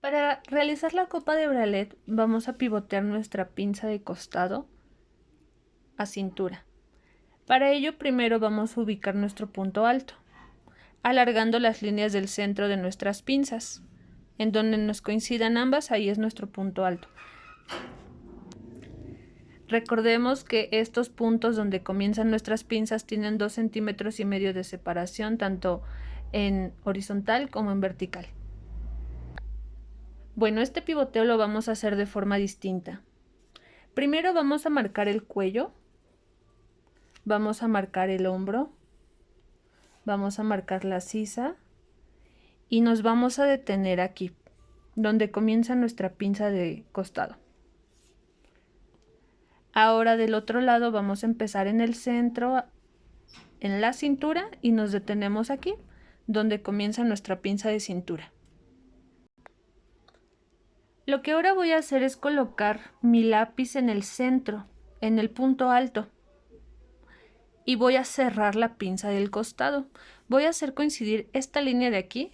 Para realizar la copa de bralet vamos a pivotear nuestra pinza de costado a cintura. Para ello primero vamos a ubicar nuestro punto alto, alargando las líneas del centro de nuestras pinzas. En donde nos coincidan ambas, ahí es nuestro punto alto. Recordemos que estos puntos donde comienzan nuestras pinzas tienen 2,5 centímetros de separación, tanto en horizontal como en vertical. Bueno, este pivoteo lo vamos a hacer de forma distinta. Primero vamos a marcar el cuello, vamos a marcar el hombro, vamos a marcar la sisa y nos vamos a detener aquí, donde comienza nuestra pinza de costado. Ahora del otro lado vamos a empezar en el centro, en la cintura, y nos detenemos aquí, donde comienza nuestra pinza de cintura. Lo que ahora voy a hacer es colocar mi lápiz en el centro, en el punto alto, y voy a cerrar la pinza del costado. Voy a hacer coincidir esta línea de aquí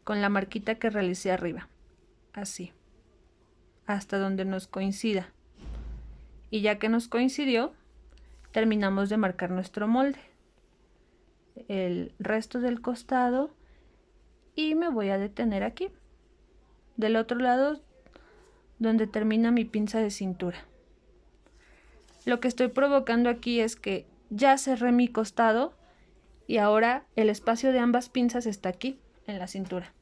con la marquita que realicé arriba, así, hasta donde nos coincida. Y ya que nos coincidió, terminamos de marcar nuestro molde, el resto del costado, y me voy a detener aquí, del otro lado donde termina mi pinza de cintura. Lo que estoy provocando aquí es que ya cerré mi costado y ahora el espacio de ambas pinzas está aquí, en la cintura.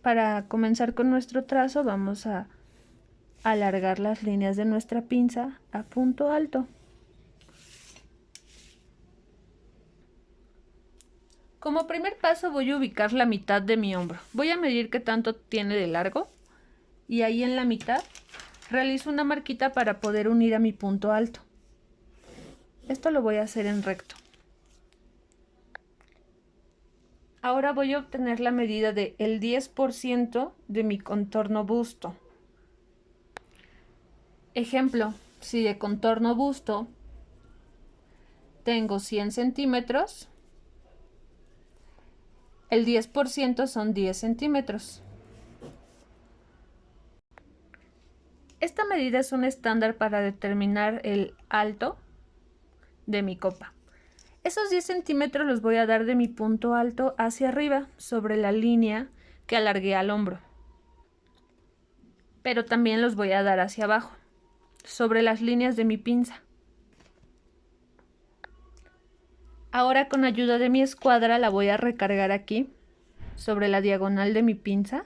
Para comenzar con nuestro trazo vamos a alargar las líneas de nuestra pinza a punto alto. Como primer paso voy a ubicar la mitad de mi hombro. Voy a medir qué tanto tiene de largo y ahí en la mitad realizo una marquita para poder unir a mi punto alto. Esto lo voy a hacer en recto. Ahora voy a obtener la medida del 10% de mi contorno busto. Ejemplo, si de contorno busto tengo 100 centímetros, el 10% son 10 centímetros. Esta medida es un estándar para determinar el alto de mi copa. Esos 10 centímetros los voy a dar de mi punto alto hacia arriba, sobre la línea que alargué al hombro. Pero también los voy a dar hacia abajo, sobre las líneas de mi pinza. Ahora con ayuda de mi escuadra la voy a recargar aquí, sobre la diagonal de mi pinza.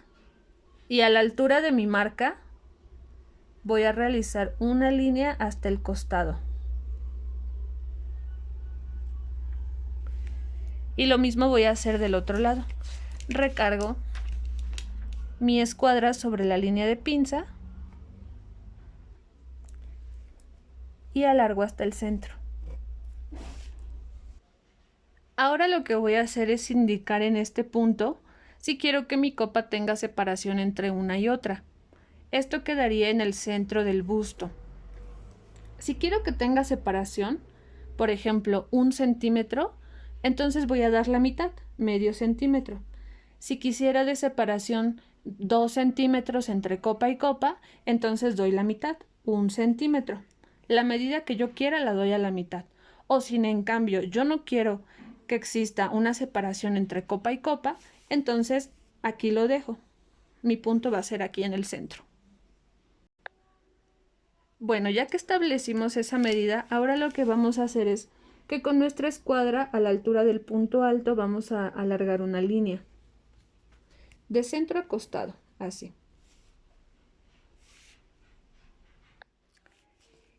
Y a la altura de mi marca voy a realizar una línea hasta el costado. Y lo mismo voy a hacer del otro lado. Recargo mi escuadra sobre la línea de pinza y alargo hasta el centro. Ahora lo que voy a hacer es indicar en este punto si quiero que mi copa tenga separación entre una y otra. Esto quedaría en el centro del busto. Si quiero que tenga separación, por ejemplo 1 centímetro, entonces voy a dar la mitad, medio centímetro. Si quisiera de separación 2 centímetros entre copa y copa, entonces doy la mitad, 1 centímetro. La medida que yo quiera la doy a la mitad. O si en cambio yo no quiero que exista una separación entre copa y copa, entonces aquí lo dejo. Mi punto va a ser aquí en el centro. Bueno, ya que establecimos esa medida, ahora lo que vamos a hacer es que con nuestra escuadra a la altura del punto alto vamos a alargar una línea de centro a costado, así.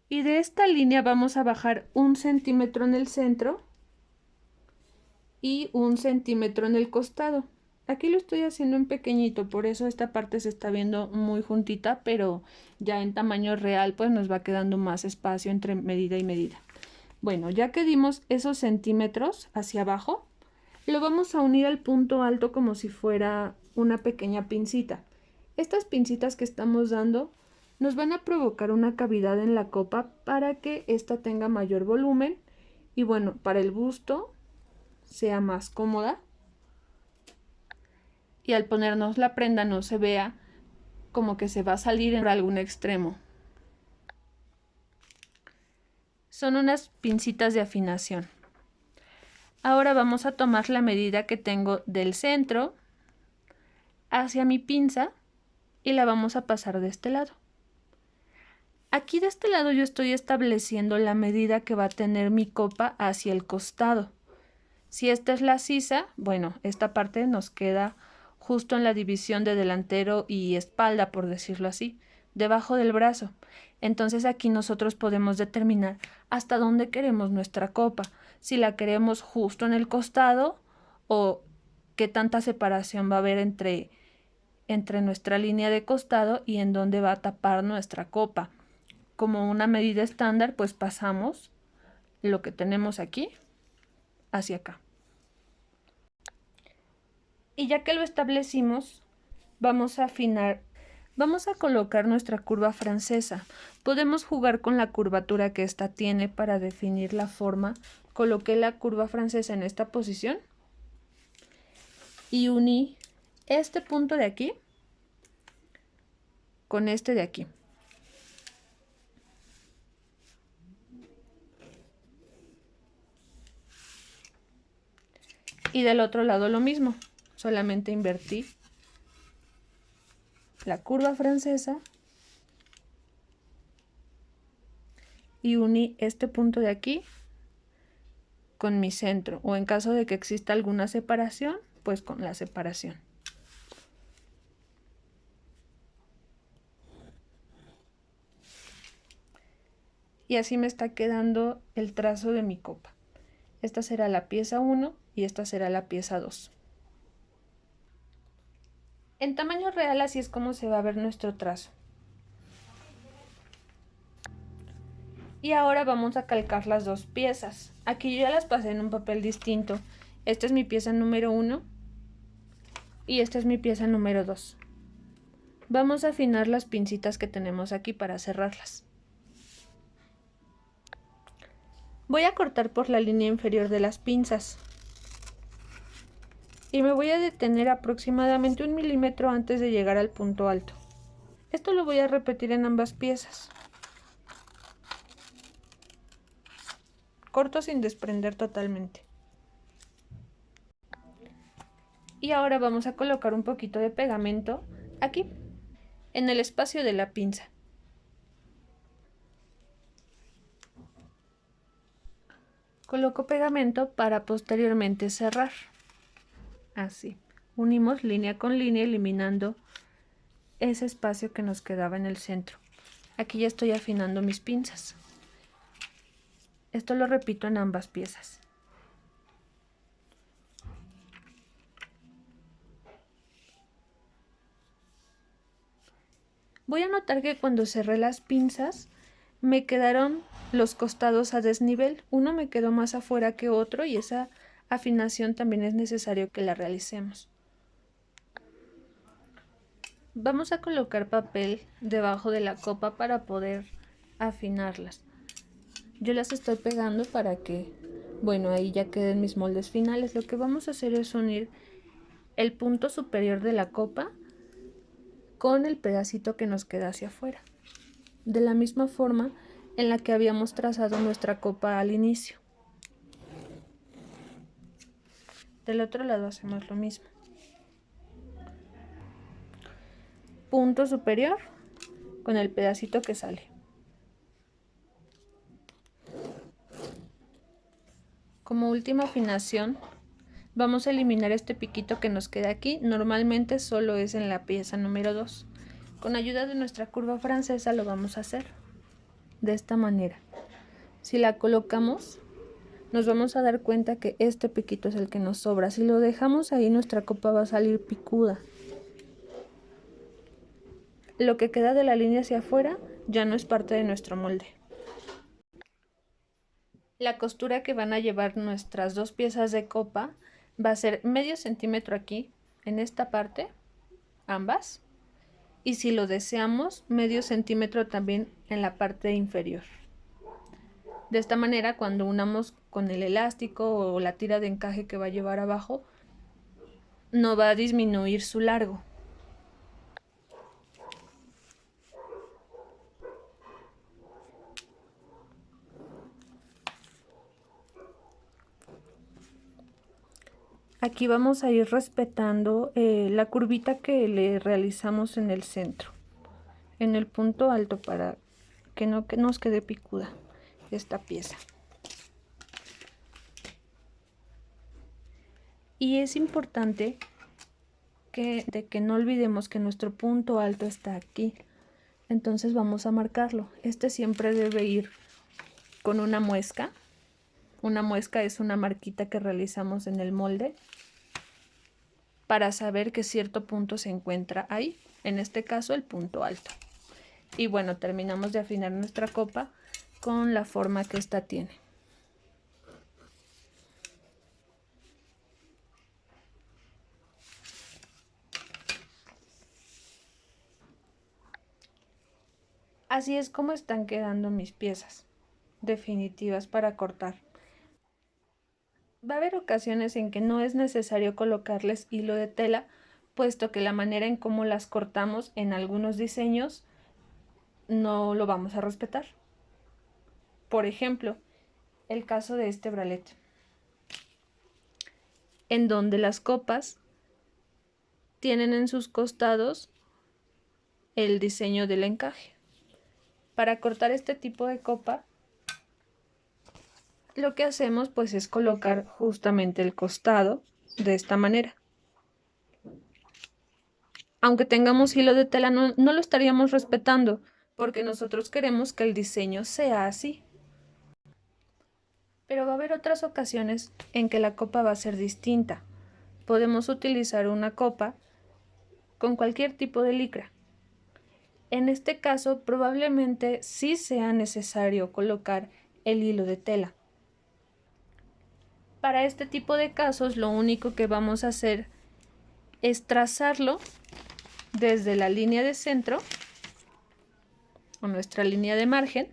Y de esta línea vamos a bajar 1 centímetro en el centro y 1 centímetro en el costado. Aquí lo estoy haciendo en pequeñito, por eso esta parte se está viendo muy juntita, pero ya en tamaño real pues nos va quedando más espacio entre medida y medida. Bueno, ya que dimos esos centímetros hacia abajo, lo vamos a unir al punto alto como si fuera una pequeña pincita. Estas pincitas que estamos dando nos van a provocar una cavidad en la copa para que ésta tenga mayor volumen y bueno, para el busto sea más cómoda. y al ponernos la prenda no se vea como que se va a salir en algún extremo. Son unas pincitas de afinación. Ahora vamos a tomar la medida que tengo del centro hacia mi pinza y la vamos a pasar de este lado. Aquí de este lado yo estoy estableciendo la medida que va a tener mi copa hacia el costado. Si esta es la sisa, bueno, esta parte nos queda justo en la división de delantero y espalda, por decirlo así, debajo del brazo. Entonces aquí nosotros podemos determinar hasta dónde queremos nuestra copa, si la queremos justo en el costado o qué tanta separación va a haber entre nuestra línea de costado y en dónde va a tapar nuestra copa. Como una medida estándar, pues pasamos lo que tenemos aquí hacia acá. Y ya que lo establecimos, vamos a afinar, vamos a colocar nuestra curva francesa. Podemos jugar con la curvatura que ésta tiene para definir la forma. Coloqué la curva francesa en esta posición y uní este punto de aquí con este de aquí. Y del otro lado lo mismo, solamente invertí la curva francesa y uní este punto de aquí con mi centro, o en caso de que exista alguna separación, pues con la separación. Y así me está quedando el trazo de mi copa. Esta será la pieza 1 y esta será la pieza 2. En tamaño real así es como se va a ver nuestro trazo. Y ahora vamos a calcar las dos piezas. Aquí yo ya las pasé en un papel distinto. Esta es mi pieza número 1 y esta es mi pieza número 2. Vamos a afinar las pincitas que tenemos aquí para cerrarlas. Voy a cortar por la línea inferior de las pinzas y me voy a detener aproximadamente 1 milímetro antes de llegar al punto alto. Esto lo voy a repetir en ambas piezas. Corto sin desprender totalmente. Y ahora vamos a colocar un poquito de pegamento aquí, en el espacio de la pinza. Coloco pegamento para posteriormente cerrar. Así. Unimos línea con línea eliminando ese espacio que nos quedaba en el centro. Aquí ya estoy afinando mis pinzas. Esto lo repito en ambas piezas. Voy a notar que cuando cerré las pinzas me quedaron los costados a desnivel. Uno me quedó más afuera que otro y esa afinación también es necesario que la realicemos. Vamos a colocar papel debajo de la copa para poder afinarlas. Yo las estoy pegando para que, bueno, ahí ya queden mis moldes finales. Lo que vamos a hacer es unir el punto superior de la copa con el pedacito que nos queda hacia afuera, de la misma forma en la que habíamos trazado nuestra copa al inicio. Del otro lado hacemos lo mismo. Punto superior con el pedacito que sale. Como última afinación, vamos a eliminar este piquito que nos queda aquí. Normalmente solo es en la pieza número 2. Con ayuda de nuestra curva francesa lo vamos a hacer de esta manera. Si la colocamos, nos vamos a dar cuenta que este piquito es el que nos sobra. Si lo dejamos ahí, nuestra copa va a salir picuda. Lo que queda de la línea hacia afuera ya no es parte de nuestro molde. La costura que van a llevar nuestras dos piezas de copa va a ser medio centímetro aquí, en esta parte, ambas. Y si lo deseamos, medio centímetro también en la parte inferior. De esta manera, cuando unamos con el elástico o la tira de encaje que va a llevar abajo, no va a disminuir su largo. Aquí vamos a ir respetando la curvita que le realizamos en el centro, en el punto alto, para que no nos quede picuda esta pieza. Y es importante que no olvidemos que nuestro punto alto está aquí. Entonces vamos a marcarlo. Este siempre debe ir con una muesca. Una muesca es una marquita que realizamos en el molde para saber que cierto punto se encuentra ahí. En este caso, el punto alto. Y bueno, terminamos de afinar nuestra copa con la forma que esta tiene. Así es como están quedando mis piezas definitivas para cortar. Va a haber ocasiones en que no es necesario colocarles hilo de tela, puesto que la manera en cómo las cortamos en algunos diseños no lo vamos a respetar. Por ejemplo, el caso de este bralette, en donde las copas tienen en sus costados el diseño del encaje. Para cortar este tipo de copa, lo que hacemos pues es colocar justamente el costado de esta manera. Aunque tengamos hilo de tela, no lo estaríamos respetando, porque nosotros queremos que el diseño sea así. Pero va a haber otras ocasiones en que la copa va a ser distinta. Podemos utilizar una copa con cualquier tipo de licra. En este caso, probablemente sí sea necesario colocar el hilo de tela. Para este tipo de casos, lo único que vamos a hacer es trazarlo desde la línea de centro o nuestra línea de margen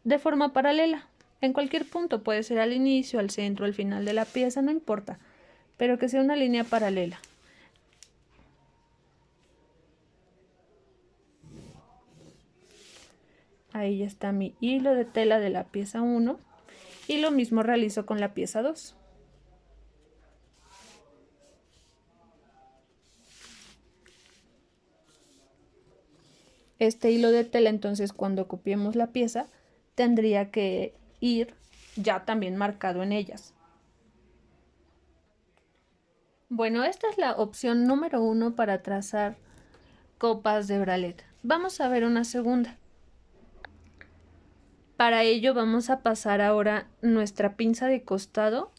de forma paralela. En cualquier punto, puede ser al inicio, al centro, al final de la pieza, no importa, pero que sea una línea paralela. Ahí ya está mi hilo de tela de la pieza 1 y lo mismo realizo con la pieza 2. Este hilo de tela, entonces, cuando copiemos la pieza, tendría que ir ya también marcado en ellas. Bueno, esta es la opción número 1 para trazar copas de bralette. Vamos a ver una segunda. Para ello vamos a pasar ahora nuestra pinza de costado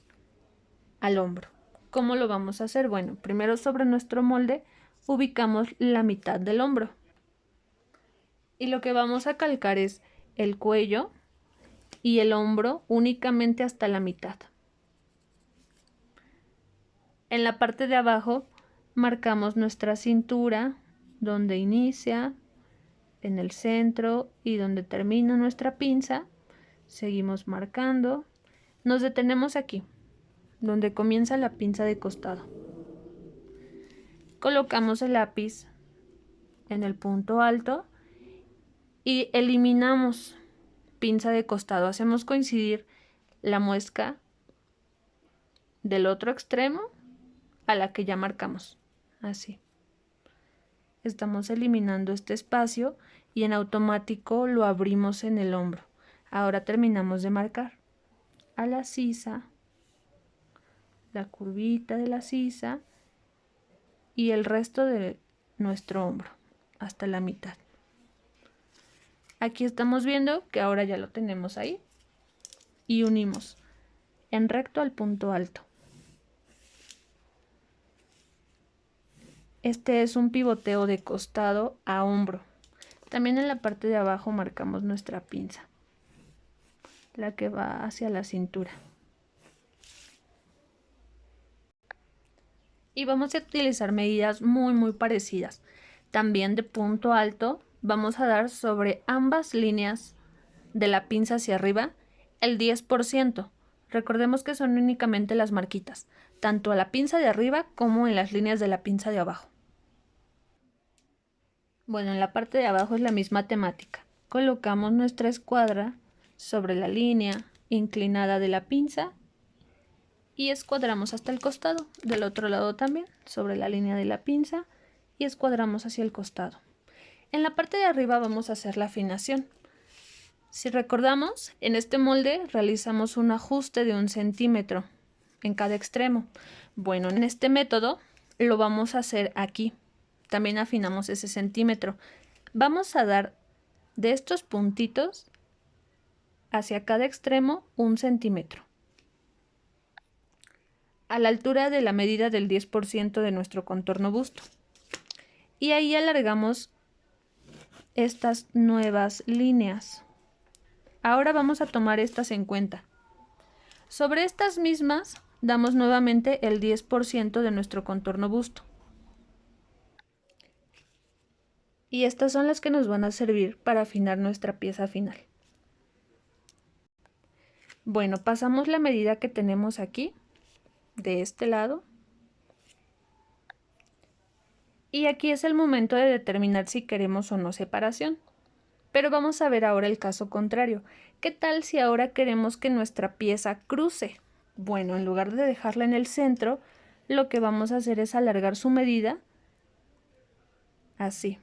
al hombro. ¿Cómo lo vamos a hacer? Bueno, primero sobre nuestro molde ubicamos la mitad del hombro. Y lo que vamos a calcar es el cuello y el hombro únicamente hasta la mitad. En la parte de abajo marcamos nuestra cintura, donde inicia, en el centro y donde termina nuestra pinza. Seguimos marcando. Nos detenemos aquí, donde comienza la pinza de costado. Colocamos el lápiz en el punto alto y eliminamos pinza de costado. Hacemos coincidir la muesca del otro extremo a la que ya marcamos. Así. Estamos eliminando este espacio y en automático lo abrimos en el hombro. Ahora terminamos de marcar a la sisa, la curvita de la sisa y el resto de nuestro hombro hasta la mitad. Aquí estamos viendo que ahora ya lo tenemos ahí y unimos en recto al punto alto. Este es un pivoteo de costado a hombro. También en la parte de abajo marcamos nuestra pinza, la que va hacia la cintura. Y vamos a utilizar medidas muy parecidas. También de punto alto vamos a dar sobre ambas líneas de la pinza hacia arriba el 10%. Recordemos que son únicamente las marquitas. tanto a la pinza de arriba como en las líneas de la pinza de abajo. Bueno, en la parte de abajo es la misma temática. Colocamos nuestra escuadra sobre la línea inclinada de la pinza y escuadramos hasta el costado. Del otro lado también, sobre la línea de la pinza y escuadramos hacia el costado. En la parte de arriba vamos a hacer la afinación. Si recordamos, en este molde realizamos un ajuste de 1 centímetro en cada extremo. Bueno, en este método lo vamos a hacer aquí. También afinamos ese centímetro. Vamos a dar de estos puntitos hacia cada extremo 1 centímetro. A la altura de la medida del 10% de nuestro contorno busto. Y ahí alargamos estas nuevas líneas. Ahora vamos a tomar estas en cuenta. Sobre estas mismas damos nuevamente el 10% de nuestro contorno busto. Y estas son las que nos van a servir para afinar nuestra pieza final. Bueno, pasamos la medida que tenemos aquí, de este lado. Y aquí es el momento de determinar si queremos o no separación. Pero vamos a ver ahora el caso contrario. ¿Qué tal si ahora queremos que nuestra pieza cruce? Bueno, en lugar de dejarla en el centro, lo que vamos a hacer es alargar su medida así.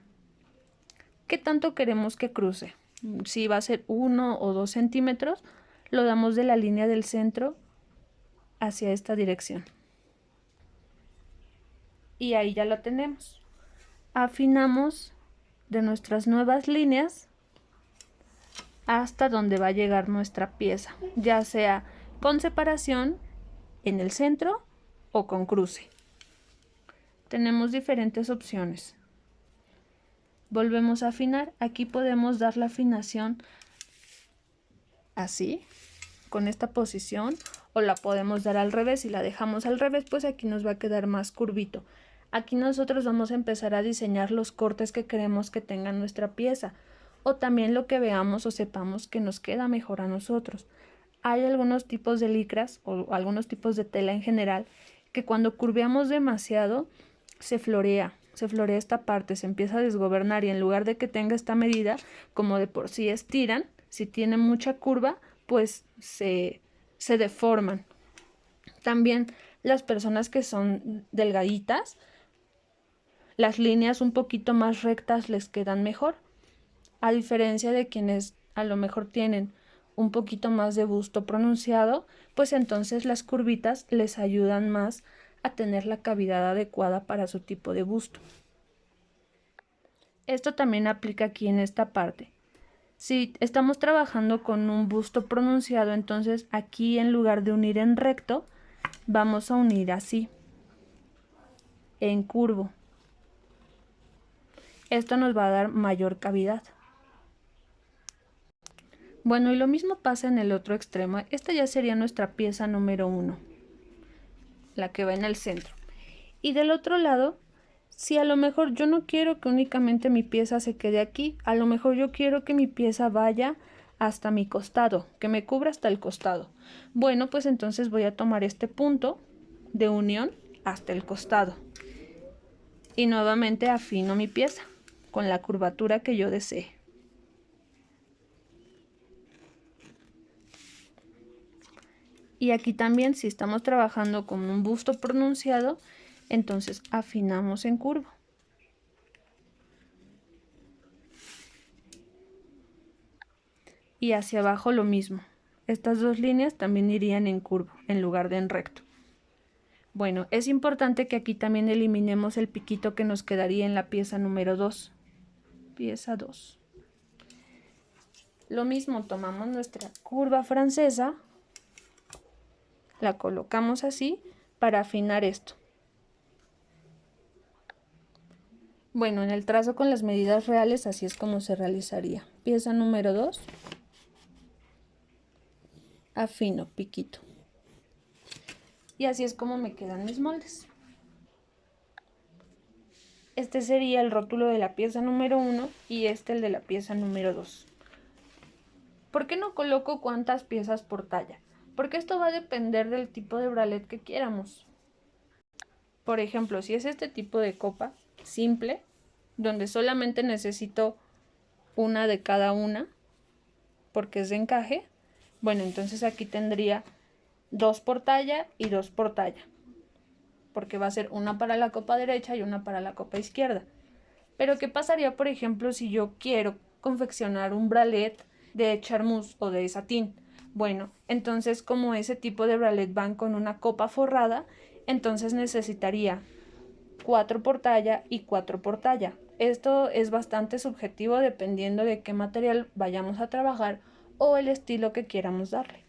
¿Qué tanto queremos que cruce? Si va a ser 1 o 2 centímetros, lo damos de la línea del centro hacia esta dirección. Y ahí ya lo tenemos. Afinamos de nuestras nuevas líneas hasta donde va a llegar nuestra pieza, ya sea con separación en el centro o con cruce. Tenemos diferentes opciones. Volvemos a afinar. Aquí podemos dar la afinación así, con esta posición, o la podemos dar al revés. Si la dejamos al revés, pues aquí nos va a quedar más curvito. Aquí nosotros vamos a empezar a diseñar los cortes que queremos que tenga nuestra pieza, o también lo que veamos o sepamos que nos queda mejor a nosotros. Hay algunos tipos de licras o algunos tipos de tela en general que cuando curveamos demasiado se florea esta parte, se empieza a desgobernar y en lugar de que tenga esta medida, como de por sí estiran, si tiene mucha curva, pues se deforman. También las personas que son delgaditas, las líneas un poquito más rectas les quedan mejor, a diferencia de quienes a lo mejor tienen un poquito más de busto pronunciado, pues entonces las curvitas les ayudan más a tener la cavidad adecuada para su tipo de busto. Esto también aplica aquí en esta parte. Si estamos trabajando con un busto pronunciado, entonces aquí en lugar de unir en recto, vamos a unir así, en curvo. Esto nos va a dar mayor cavidad. Bueno, y lo mismo pasa en el otro extremo. Esta ya sería nuestra pieza número 1, la que va en el centro. Y del otro lado, si a lo mejor yo no quiero que únicamente mi pieza se quede aquí, a lo mejor yo quiero que mi pieza vaya hasta mi costado, que me cubra hasta el costado. Bueno, pues entonces voy a tomar este punto de unión hasta el costado. Y nuevamente afino mi pieza con la curvatura que yo desee. Y aquí también, si estamos trabajando con un busto pronunciado, entonces afinamos en curvo. Y hacia abajo lo mismo. Estas dos líneas también irían en curvo en lugar de en recto. Bueno, es importante que aquí también eliminemos el piquito que nos quedaría en la pieza número 2. Pieza 2. Lo mismo, tomamos nuestra curva francesa, la colocamos así para afinar esto. Bueno, en el trazo con las medidas reales así es como se realizaría. Pieza número 2. Afino, piquito. Y así es como me quedan mis moldes. Este sería el rótulo de la pieza número 1 y este el de la pieza número 2. ¿Por qué no coloco cuántas piezas por talla? Porque esto va a depender del tipo de bralet que quieramos. Por ejemplo, si es este tipo de copa simple, donde solamente necesito una de cada una, porque es de encaje, bueno, entonces aquí tendría 2 por talla y 2 por talla, porque va a ser una para la copa derecha y una para la copa izquierda. Pero ¿qué pasaría, por ejemplo, si yo quiero confeccionar un bralet de charmeuse o de satín? Bueno, entonces como ese tipo de bralet van con una copa forrada, entonces necesitaría 4 por talla y 4 por talla. Esto es bastante subjetivo dependiendo de qué material vayamos a trabajar o el estilo que queramos darle.